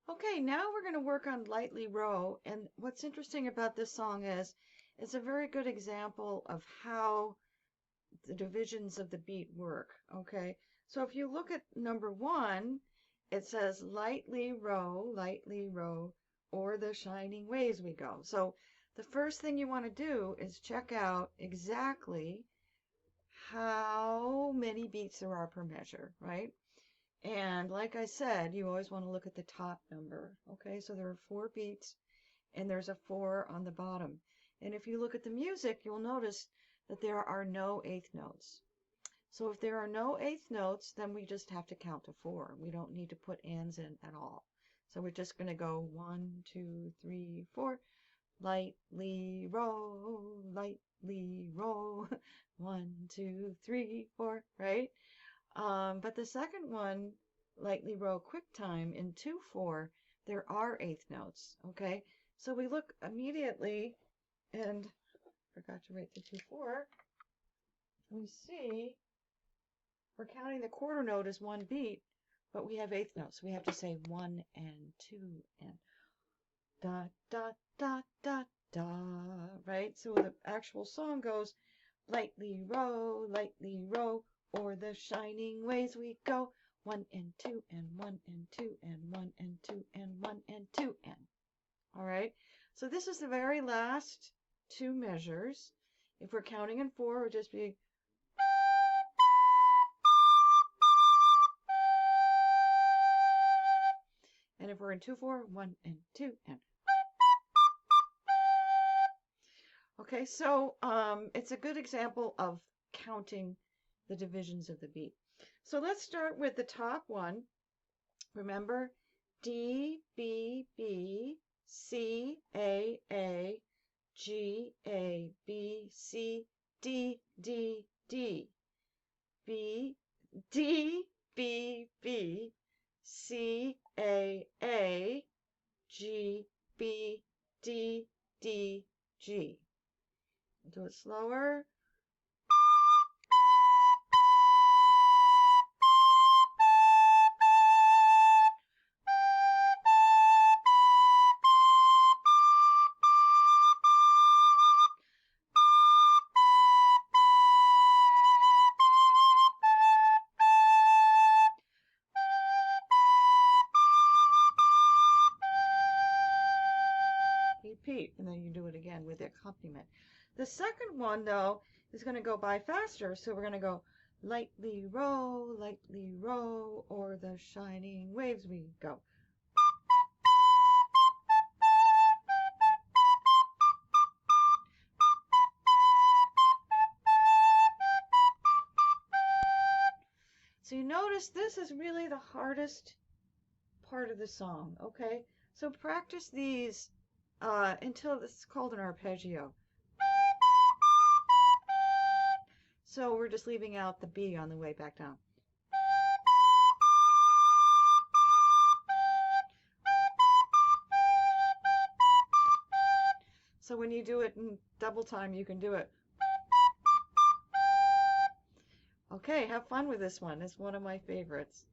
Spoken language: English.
Okay, now we're going to work on Lightly Row. And what's interesting about this song is it's a very good example of how the divisions of the beat work. Okay, so if you look at number 1, it says lightly row, o'er the shining waves we go. So the first thing you want to do is check out exactly how many beats there are per measure, right? And like I said, you always want to look at the top number. Okay, so there are 4 beats and there's a 4 on the bottom. And if you look at the music, you'll notice that there are no eighth notes. So if there are no eighth notes, then we just have to count to 4. We don't need to put ands in at all. So we're just going to go 1, 2, 3, 4. Lightly row, lightly row. 1, 2, 3, 4, right? But the second one, lightly row quick time in 2/4, there are eighth notes. Okay, so we look immediately, and forgot to write the 2/4. We see we're counting the quarter note as one beat, but we have eighth notes. We have to say 1 and 2 and da da da da da, right? So the actual song goes, lightly row, o'er the shining ways we go. 1 and 2 and 1 and 2 and 1 and 2 and 1 and 2 and. All right. So this is the very last 2 measures. If we're counting in 4, it would just be. And if we're in 2/4, 1 and 2 and. Okay, so it's a good example of counting the divisions of the beat. So let's start with the top one. Remember, D, B, B, C, A, G, A, B, C, D, D, D, B, D, B, B, C, A, G, B, D, D, G. Do it slower. Repeat, and then you do it again with the accompaniment. The second one, though, is going to go by faster, so we're going to go lightly row, o'er the shining waves we go. So you notice this is really the hardest part of the song, okay? So practice these until it's called an arpeggio. So we're just leaving out the B on the way back down. So when you do it in double time, you can do it. Okay, have fun with this one. It's one of my favorites.